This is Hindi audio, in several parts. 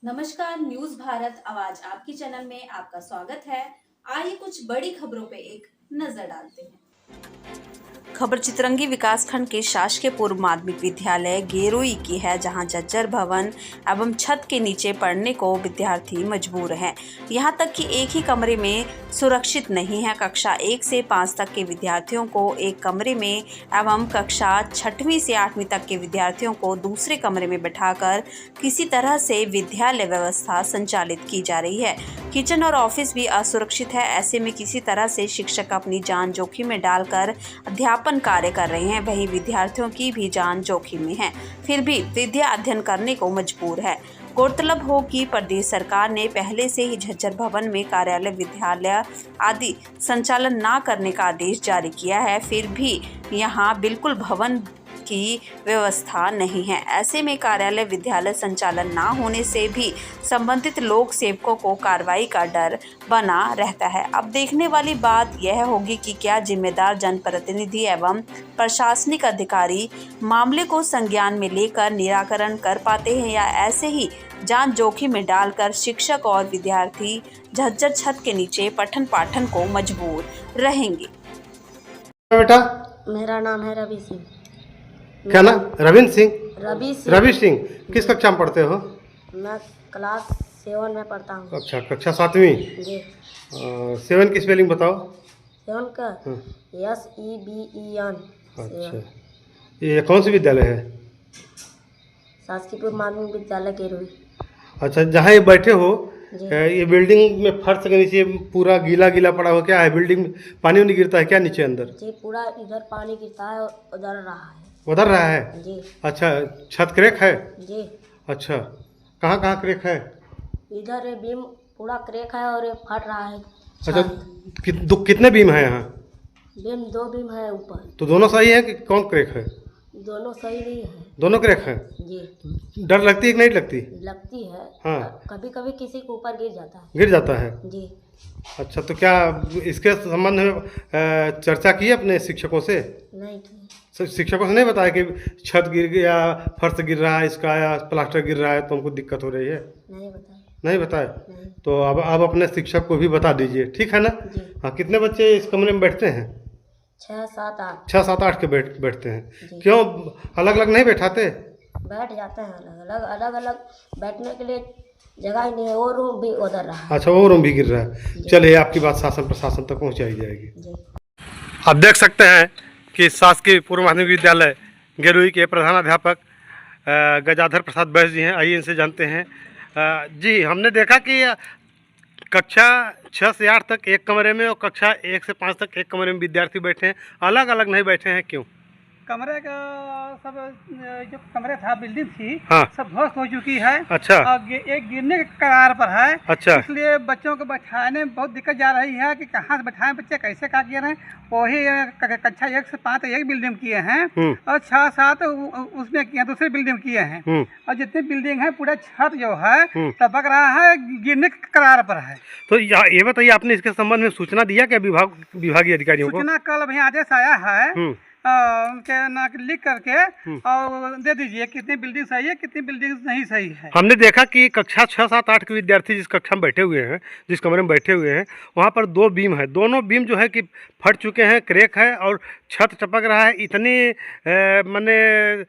नमस्कार, न्यूज भारत आवाज आपकी चैनल में आपका स्वागत है। आइए कुछ बड़ी खबरों पे एक नजर डालते हैं। खबर चितरंगी विकासखंड के शासकीय पूर्व माध्यमिक विद्यालय गेरोई की है, जहां जर्जर भवन एवं छत के नीचे पढ़ने को विद्यार्थी मजबूर हैं। यहां तक कि एक ही कमरे में सुरक्षित नहीं है। कक्षा 1 से 5 तक के विद्यार्थियों को एक कमरे में एवं कक्षा 6वीं से 8वीं तक के विद्यार्थियों को दूसरे कमरे में बैठाकर किसी तरह से विद्यालय व्यवस्था संचालित की जा रही है। किचन और ऑफिस भी असुरक्षित है। ऐसे में किसी तरह से शिक्षक अपनी जान जोखिम में डालकर अध्यापन कार्य कर रहे हैं। वहीं विद्यार्थियों की भी जान जोखिम में है, फिर भी विद्या अध्ययन करने को मजबूर है। गौरतलब हो कि प्रदेश सरकार ने पहले से ही झज्जर भवन में कार्यालय, विद्यालय आदि संचालन न करने का आदेश जारी किया है, फिर भी यहां बिल्कुल भवन की व्यवस्था नहीं है। ऐसे में कार्यालय, विद्यालय संचालन ना होने से भी संबंधित लोक सेवकों को कार्रवाई का डर बना रहता है। अब देखने वाली बात यह होगी कि क्या जिम्मेदार जनप्रतिनिधि एवं प्रशासनिक अधिकारी मामले को संज्ञान में लेकर निराकरण कर पाते हैं, या ऐसे ही जान जोखिम में डालकर शिक्षक और विद्यार्थी झज्जर छत के नीचे पठन पाठन को मजबूर रहेंगे। बेटा, मेरा नाम है रवि सिंह। क्या नाम? रविंद्र सिंह। रवि सिंह किस कक्षा में पढ़ते हो? मैं क्लास 7 में पढ़ता हूँ। अच्छा, कक्षा 7वीं। जी। 7 की स्पेलिंग बताओ। 7 का SEVEN। अच्छा, ये कौन सी विद्यालय है? शासकीय पूर्व माध्यमिक विद्यालय गेरोई। अच्छा, जहाँ ये बैठे हो, जी। ये बिल्डिंग में फर्श के नीचे पूरा गीला गीला पड़ा हुआ क्या है? बिल्डिंग में पानी उनी गिरता है क्या नीचे अंदर? जी, पूरा इधर पानी गिरता है और उधर रहा है। उधर रहा है? जी। अच्छा, छत क्रैक है? जी। अच्छा, कहाँ कहाँ क्रैक है? इधर ये बीम पूरा क्रैक है और ये फट रहा है। अच्छा, कितने बीम है यहाँ? बीम 2 बीम है ऊपर। तो दोनों सही है कि कौन क्रैक है? दोनों सही नहीं है। दोनों क्रैक है? जी। डर लगती है कि नहीं लगती? लगती है। हाँ। कभी कभी किसी के ऊपर गिर जाता है। गिर जाता है? जी। अच्छा, तो क्या इसके संबंध में चर्चा की अपने शिक्षकों से? नहीं की। शिक्षकों से नहीं बताया कि छत गिर गया, फर्श गिर रहा है इसका, या प्लास्टर गिर रहा है तो हमको दिक्कत हो रही है? नहीं बताया। नहीं बताया? नहीं। तो अब अपने शिक्षक को भी बता दीजिए, ठीक है ना? जी। हाँ, कितने बच्चे इस कमरे में बैठते हैं? 6, 7, 8। 6, 7, 8 के बैठते हैं। जी। क्यों अलग अलग नहीं बैठाते? बैठ जाते हैं अलग अलग बैठने के लिए जगह ही नहीं है। वो रूम भी उधर रहा है। अच्छा, वो रूम भी गिर रहा है। चलिए, आपकी बात शासन प्रशासन तक पहुँचाई जाएगी। जी। आप देख सकते हैं कि शासकीय पूर्व माध्यमिक विद्यालय गेरोई के प्रधानाध्यापक गजाधर प्रसाद बैस जी हैं। आइए इनसे जानते हैं। जी, हमने देखा कि कक्षा 6 से 8 तक एक कमरे में और कक्षा 1 से 5 तक एक कमरे में विद्यार्थी बैठे हैं, अलग अलग नहीं बैठे हैं, क्यों? कमरे का सब जो कमरे था, बिल्डिंग थी, हाँ। सब ध्वस्त हो चुकी है। अच्छा। और एक गिरने के कगार पर है। अच्छा। इसलिए बच्चों को बैठाने में बहुत दिक्कत जा रही है कि कहाँ से बैठाएं, बच्चे कैसे क्या किए हैं। वही कक्षा 1 से 5 एक बिल्डिंग किए हैं और 6, 7 उसमें किए, दूसरी बिल्डिंग किए हैं। और जितनी बिल्डिंग है पूरा छत जो है टपक रहा है, गिरने के कगार पर है। तो ये बताइए, आपने इसके संबंध में सूचना दिया क्या विभागीय अधिकारियों को? सूचना कल अभी आदेश आया है उनके ना लिख करके और दे दीजिए कितनी बिल्डिंग सही है, कितनी बिल्डिंग नहीं सही है। हमने देखा कि कक्षा 6, 7, 8 के विद्यार्थी जिस कक्षा में बैठे हुए हैं, जिस कमरे में बैठे हुए हैं, वहाँ पर 2 बीम है। दोनों बीम जो है कि फट चुके हैं, क्रैक है और छत टपक रहा है। इतनी माने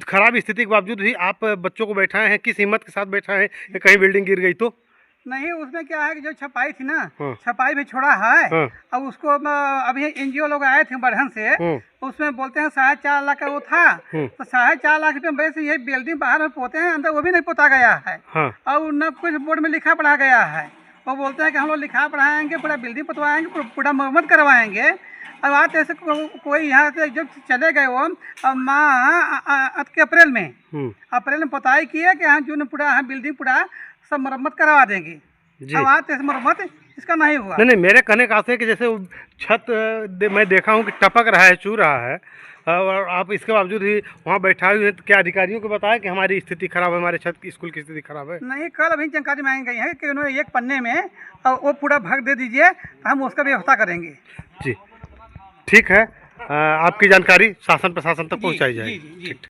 खराब स्थिति के बावजूद भी आप बच्चों को बैठाए हैं, किस हिम्मत के साथ बैठाए हैं कि कहीं बिल्डिंग गिर गई तो? नहीं, उसमें क्या है कि जो छपाई थी ना, छपाई भी छोड़ा है। अब उसको अभी NGO लोग आए थे बढ़न से, उसमें बोलते हैं 4.5 लाख का वो था। तो 4.5 लाख रुपये में वैसे ये बिल्डिंग बाहर में पोते हैं, अंदर वो भी नहीं पोता गया है। और न कुछ बोर्ड में लिखा पढ़ा गया है। वो बोलते हैं कि हम लोग लिखा पढ़ाएंगे, पूरा बिल्डिंग पोतवाएंगे, पूरा मरम्मत करवाएंगे। अब आज ऐसे कोई यहाँ से जब चले गए वो अप्रैल में पोताई किए कि हाँ जून पूरा बिल्डिंग पूरा सब मरम्मत करवा देंगे। अब आज ऐसे मरम्मत इसका नहीं हुआ। नहीं, मेरे कहने का है कि जैसे छत मैं देखा हूँ कि टपक रहा है, चू रहा है, और आप इसके बावजूद ही वहाँ बैठा हुए हैं, तो क्या अधिकारियों को बताया कि हमारी स्थिति खराब है, हमारे छत की स्कूल की स्थिति खराब है? नहीं, कल अभी जानकारी मांगी गई है कि उन्होंने एक पन्ने में वो पूरा भाग दे दीजिए, तो हम उसका व्यवस्था करेंगे। जी, ठीक है। आपकी जानकारी शासन प्रशासन तक पहुँचाई जाएगी। ठीक।